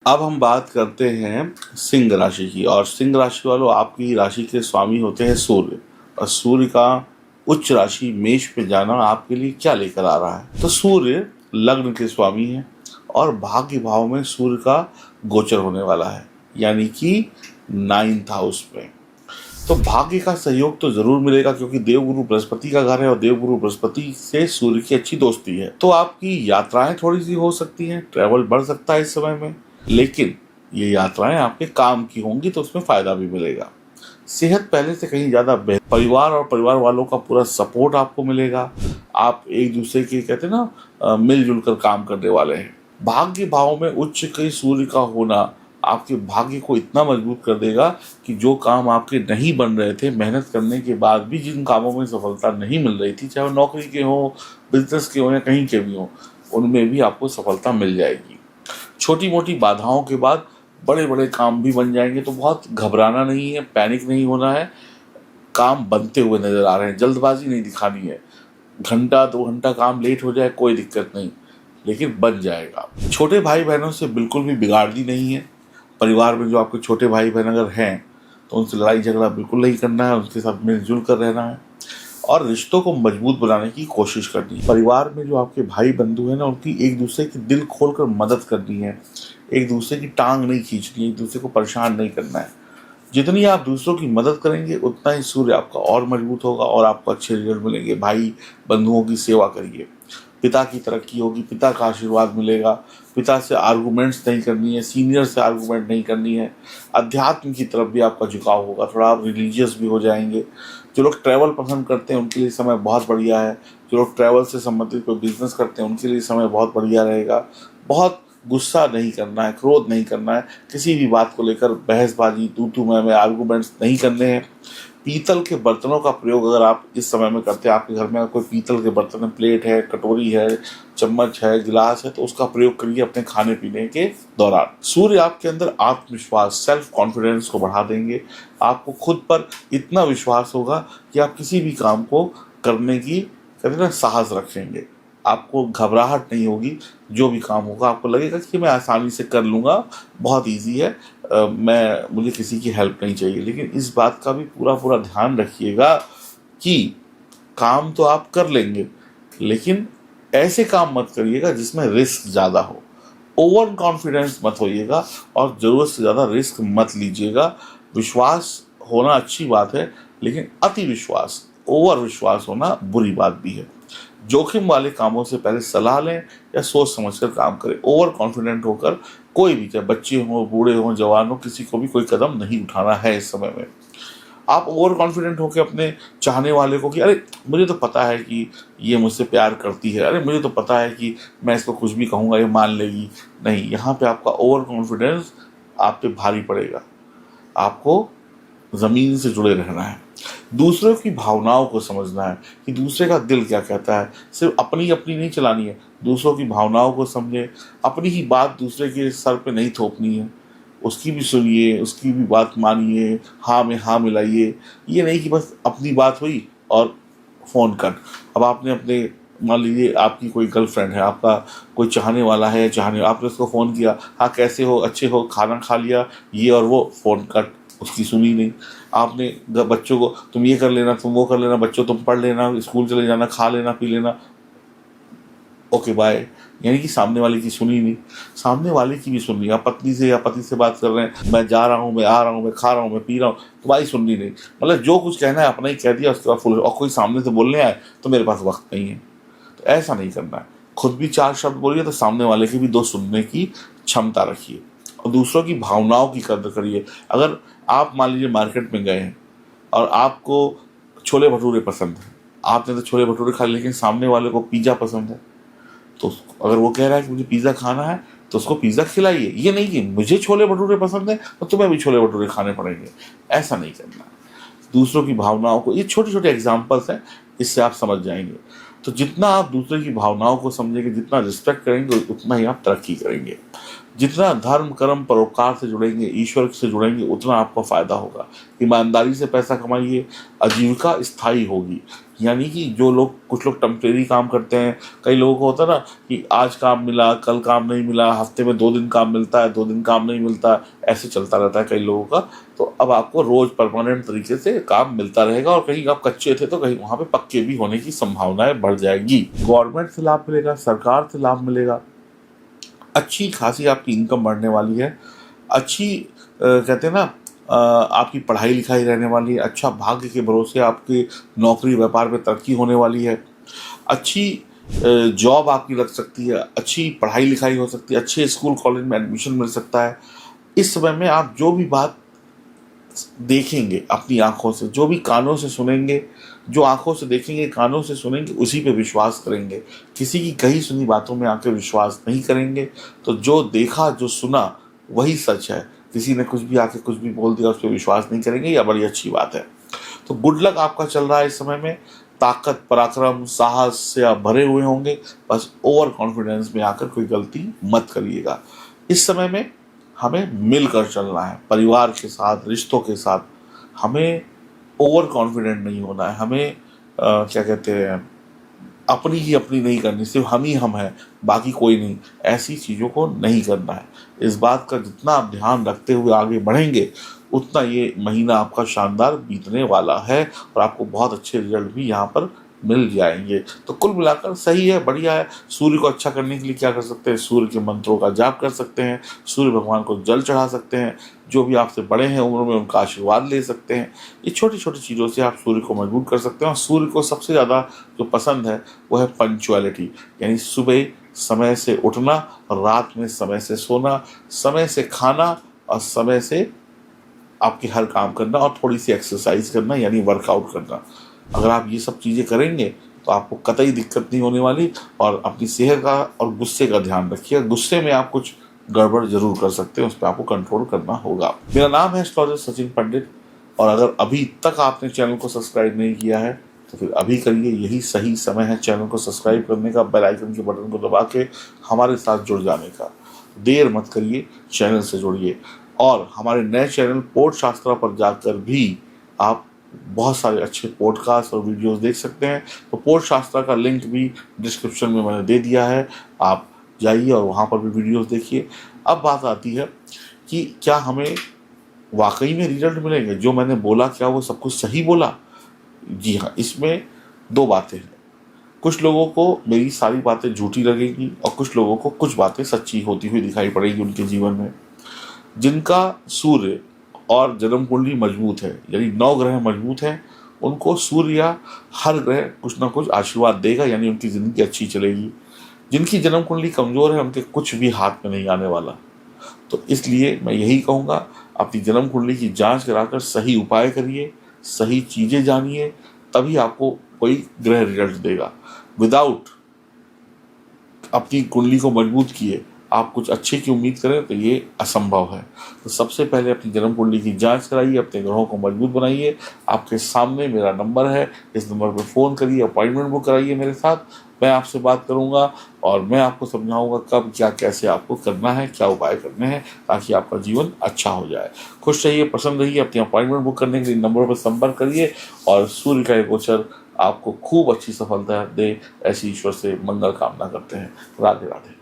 अब हम बात करते हैं सिंह राशि की। और सिंह राशि वालों, आपकी राशि के स्वामी होते हैं सूर्य। और सूर्य का उच्च राशि मेष पे जाना आपके लिए क्या लेकर आ रहा है? तो सूर्य लग्न के स्वामी है और भाग्य भाव में सूर्य का गोचर होने वाला है, यानी कि 9th हाउस में। तो भाग्य का सहयोग तो जरूर मिलेगा, क्योंकि देवगुरु बृहस्पति का घर है और देवगुरु बृहस्पति से सूर्य की अच्छी दोस्ती है। तो आपकी यात्राएं थोड़ी सी हो सकती हैं, ट्रैवल बढ़ सकता है इस समय में, लेकिन ये यात्राएं आपके काम की होंगी तो उसमें फायदा भी मिलेगा। सेहत पहले से कहीं ज्यादा बेहतर, परिवार और परिवार वालों का पूरा सपोर्ट आपको मिलेगा। आप एक दूसरे के कहते हैं ना, मिलजुल कर काम करने वाले हैं। भाग्य भाव में उच्च के सूर्य का होना आपके भाग्य को इतना मजबूत कर देगा कि जो काम आपके नहीं बन रहे थे, मेहनत करने के बाद भी जिन कामों में सफलता नहीं मिल रही थी, चाहे वो नौकरी के हो, बिजनेस के हो या कहीं के भी हो, उनमें भी आपको सफलता मिल जाएगी। छोटी मोटी बाधाओं के बाद बड़े बड़े काम भी बन जाएंगे। तो बहुत घबराना नहीं है, पैनिक नहीं होना है। काम बनते हुए नजर आ रहे हैं, जल्दबाजी नहीं दिखानी है। घंटा 2 घंटा काम लेट हो जाए कोई दिक्कत नहीं, लेकिन बन जाएगा। छोटे भाई बहनों से बिल्कुल भी बिगाड़नी नहीं है। परिवार में जो आपके छोटे भाई बहन अगर हैं तो उनसे लड़ाई झगड़ा बिल्कुल नहीं करना है, उनके साथ मिलजुल कर रहना है और रिश्तों को मजबूत बनाने की कोशिश करनी है। परिवार में जो आपके भाई बंधु हैं ना, उनकी एक दूसरे की दिल खोलकर मदद करनी है, एक दूसरे की टांग नहीं खींचनी है, एक दूसरे को परेशान नहीं करना है। जितनी आप दूसरों की मदद करेंगे उतना ही सूर्य आपका और मजबूत होगा और आपको अच्छे रिजल्ट मिलेंगे। भाई बंधुओं की सेवा करिए, पिता की तरक्की होगी, पिता का आशीर्वाद मिलेगा। पिता से आर्गूमेंट्स नहीं करनी है, सीनियर से आर्गूमेंट नहीं करनी है। अध्यात्म की तरफ भी आपका झुकाव होगा, थोड़ा आप रिलीजियस भी हो जाएंगे। जो लोग ट्रैवल पसंद करते हैं उनके लिए समय बहुत बढ़िया है। जो लोग ट्रैवल से संबंधित कोई बिजनेस करते हैं उनके लिए समय बहुत बढ़िया रहेगा। बहुत गुस्सा नहीं करना है, क्रोध नहीं करना है, किसी भी बात को लेकर बहसबाजी, तू तू मैं आर्गूमेंट्स नहीं करने हैं। पीतल के बर्तनों का प्रयोग अगर आप इस समय में करते हैं, आपके घर में अगर कोई पीतल के बर्तन है, प्लेट है, कटोरी है, चम्मच है, गिलास है, तो उसका प्रयोग करिए अपने खाने पीने के दौरान। सूर्य आपके अंदर आत्मविश्वास, सेल्फ कॉन्फिडेंस को बढ़ा देंगे। आपको खुद पर इतना विश्वास होगा कि आप किसी भी काम को करने की कहते हैं ना साहस रखेंगे। आपको घबराहट नहीं होगी। जो भी काम होगा आपको लगेगा कि मैं आसानी से कर लूँगा, बहुत इजी है, मुझे किसी की हेल्प नहीं चाहिए। लेकिन इस बात का भी पूरा पूरा ध्यान रखिएगा कि काम तो आप कर लेंगे, लेकिन ऐसे काम मत करिएगा जिसमें रिस्क ज़्यादा हो। ओवर कॉन्फिडेंस मत होइएगा और ज़रूरत से ज़्यादा रिस्क मत लीजिएगा। विश्वास होना अच्छी बात है, लेकिन अति विश्वास, ओवर विश्वास होना बुरी बात भी है। जोखिम वाले कामों से पहले सलाह लें या सोच समझकर काम करें। ओवर कॉन्फिडेंट होकर कोई भी, चाहे बच्चे हों, बूढ़े हों, जवान हो, किसी को भी कोई कदम नहीं उठाना है इस समय में। आप ओवर कॉन्फिडेंट होकर अपने चाहने वाले को कि अरे मुझे तो पता है कि ये मुझसे प्यार करती है, अरे मुझे तो पता है कि मैं इसको कुछ भी कहूँगा ये मान लेगी, नहीं, यहाँ पे आपका ओवर कॉन्फिडेंस आप पे भारी पड़ेगा। आपको ज़मीन से जुड़े रहना है, दूसरों की भावनाओं को समझना है कि दूसरे का दिल क्या कहता है। सिर्फ अपनी अपनी नहीं चलानी है, दूसरों की भावनाओं को समझे। अपनी ही बात दूसरे के सर पे नहीं थोपनी है, उसकी भी सुनिए, उसकी भी बात मानिए, हाँ में हाँ मिलाइए। ये नहीं कि बस अपनी बात हुई और फ़ोन कट। अब आपने अपने, मान लीजिए आपकी कोई गर्लफ्रेंड है, आपका कोई चाहने वाला है, आपने उसको फ़ोन किया, हाँ कैसे हो, अच्छे हो, खाना खा लिया, ये और वो, फ़ोन कट, उसकी सुनी नहीं। आपने बच्चों को तुम ये कर लेना, तुम वो कर लेना, बच्चों तुम पढ़ लेना, स्कूल चले जाना, खा लेना, पी लेना, ओके बाय। यानी कि सामने वाले की सुनी नहीं, सामने वाले की भी सुन ली। आप पत्नी से या पति से बात कर रहे हैं, मैं जा रहा हूँ, मैं आ रहा हूँ, मैं खा रहा हूँ, मैं पी रहा हूँ, तुम्हारी सुननी नहीं। मतलब जो कुछ कहना है अपना ही कह दिया, उसके बाद फुल। और कोई सामने से बोलने आए तो मेरे पास वक्त नहीं है, तो ऐसा नहीं करना है। खुद भी 4 शब्द बोलिए तो सामने वाले की भी 2 सुनने की क्षमता रखिए और दूसरों की भावनाओं की कदर करिए। अगर आप मान लीजिए मार्केट में गए हैं और आपको छोले भटूरे पसंद है, आपने तो छोले भटूरे खा लिए, लेकिन सामने वाले को पिज़्ज़ा पसंद है, तो अगर वो कह रहा है कि मुझे पिज़्ज़ा खाना है तो उसको पिज़्ज़ा खिलाइए। ये नहीं कि मुझे छोले भटूरे पसंद है तो तुम्हें भी छोले भटूरे खाने पड़ेंगे, ऐसा नहीं करना। दूसरों की भावनाओं को, ये छोटे छोटे एग्जाम्पल्स हैं, इससे आप समझ जाएंगे। तो जितना आप दूसरे की भावनाओं को समझेंगे, जितना रिस्पेक्ट करेंगे, उतना ही आप तरक्की करेंगे। जितना धर्म कर्म परोपकार से जुड़ेंगे, ईश्वर से जुड़ेंगे, उतना आपको फायदा होगा। ईमानदारी से पैसा कमाइए, आजीविका स्थायी होगी। यानी कि जो लोग, कुछ लोग टेम्परेरी काम करते हैं, कई लोगों को होता है ना कि आज काम मिला, कल काम नहीं मिला, हफ्ते में 2 दिन काम मिलता है, 2 दिन काम नहीं मिलता, ऐसे चलता रहता है कई लोगों का। तो अब आपको रोज परमानेंट तरीके से काम मिलता रहेगा, और कहीं आप कच्चे थे तो कहीं वहां पे पक्के भी होने की संभावनाएं बढ़ जाएगी। गवर्नमेंट से लाभ मिलेगा, सरकार से लाभ मिलेगा, अच्छी खासी आपकी इनकम बढ़ने वाली है, अच्छी कहते हैं ना आपकी पढ़ाई लिखाई रहने वाली है, अच्छा भाग्य के भरोसे आपकी नौकरी व्यापार में तरक्की होने वाली है, अच्छी जॉब आपकी लग सकती है, अच्छी पढ़ाई लिखाई हो सकती है, अच्छे स्कूल कॉलेज में एडमिशन मिल सकता है। इस समय में आप जो भी बात देखेंगे अपनी आंखों से, जो भी कानों से सुनेंगे, जो आंखों से देखेंगे कानों से सुनेंगे, उसी पे विश्वास करेंगे। किसी की कही सुनी बातों में आके विश्वास नहीं करेंगे। तो जो देखा जो सुना वही सच है। किसी ने कुछ भी आके कुछ भी बोल दिया उस पर विश्वास नहीं करेंगे, यह बड़ी अच्छी बात है। तो गुड लक आपका चल रहा है इस समय में। ताकत, पराक्रम, साहस से आप भरे हुए होंगे। बस ओवर कॉन्फिडेंस में आकर कोई गलती मत करिएगा। इस समय में हमें मिलकर चलना है, परिवार के साथ, रिश्तों के साथ। हमें ओवर कॉन्फिडेंट नहीं होना है। हमें क्या कहते हैं, अपनी ही अपनी नहीं करनी, सिर्फ हम ही हम हैं, बाकी कोई नहीं, ऐसी चीज़ों को नहीं करना है। इस बात का जितना आप ध्यान रखते हुए आगे बढ़ेंगे, उतना ये महीना आपका शानदार बीतने वाला है, और आपको बहुत अच्छे रिजल्ट भी यहाँ पर मिल जाएंगे। तो कुल मिलाकर सही है, बढ़िया है। सूर्य को अच्छा करने के लिए क्या कर सकते हैं, सूर्य के मंत्रों का जाप कर सकते हैं, सूर्य भगवान को जल चढ़ा सकते हैं, जो भी आपसे बड़े हैं उम्र में उनका आशीर्वाद ले सकते हैं। ये छोटी छोटी चीज़ों से आप सूर्य को मजबूत कर सकते हैं। और सूर्य को सबसे ज़्यादा जो पसंद है वो है पंक्चुअलिटी, यानी सुबह समय से उठना, रात में समय से सोना, समय से खाना, और समय से आपके हर काम करना, और थोड़ी सी एक्सरसाइज करना यानी वर्कआउट करना। अगर आप ये सब चीज़ें करेंगे तो आपको कतई दिक्कत नहीं होने वाली। और अपनी सेहत का और गुस्से का ध्यान रखिए। गुस्से में आप कुछ गड़बड़ जरूर कर सकते हैं, उस पर आपको कंट्रोल करना होगा। मेरा नाम है एस्ट्रोलॉजर सचिन पंडित, और अगर अभी तक आपने चैनल को सब्सक्राइब नहीं किया है तो फिर अभी करिए, यही सही समय है चैनल को सब्सक्राइब करने का, बेल आइकन के बटन को दबा के हमारे साथ जुड़ जाने का। देर मत करिए, चैनल से जुड़िए। और हमारे नए चैनल पोर्ट शास्त्रा पर जाकर भी आप बहुत सारे अच्छे पॉडकास्ट और वीडियोस देख सकते हैं। तो पोर्ट शास्त्रा का लिंक भी डिस्क्रिप्शन में मैंने दे दिया है, आप जाइए और वहाँ पर भी वीडियोस देखिए। अब बात आती है कि क्या हमें वाकई में रिजल्ट मिलेंगे, जो मैंने बोला क्या वो सब कुछ सही बोला? जी हाँ, इसमें 2 बातें हैं। कुछ लोगों को मेरी सारी बातें झूठी लगेंगी, और कुछ लोगों को कुछ बातें सच्ची होती हुई दिखाई पड़ेगी उनके जीवन में। जिनका सूर्य और जन्म कुंडली मजबूत है, यानी 9 ग्रह मजबूत हैं, उनको सूर्य या हर ग्रह कुछ ना कुछ आशीर्वाद देगा, यानी उनकी जिंदगी अच्छी चलेगी। जिनकी जन्म कुंडली कमजोर है, उनके कुछ भी हाथ में नहीं आने वाला। तो इसलिए मैं यही कहूँगा, अपनी जन्म कुंडली की जांच कराकर सही उपाय करिए, सही चीज़ें जानिए, तभी आपको कोई ग्रह रिजल्ट देगा। विदाउट अपनी कुंडली को मजबूत किए आप कुछ अच्छे की उम्मीद करें तो ये असंभव है। तो सबसे पहले अपनी जन्म कुंडली की जांच कराइए, अपने ग्रहों को मजबूत बनाइए। आपके सामने मेरा नंबर है, इस नंबर पर फ़ोन करिए, अपॉइंटमेंट बुक कराइए मेरे साथ। मैं आपसे बात करूंगा और मैं आपको समझाऊंगा कब क्या कैसे आपको करना है, क्या उपाय करने हैं, ताकि आपका जीवन अच्छा हो जाए। खुश रहिए, पसंद रहिए। अपनी अपॉइंटमेंट बुक करने के लिए नंबरों पर संपर्क करिए, और सूर्य का एक गोचर आपको खूब अच्छी सफलता दे, ऐसी ईश्वर से मंगल कामना करते हैं। राधे राधे।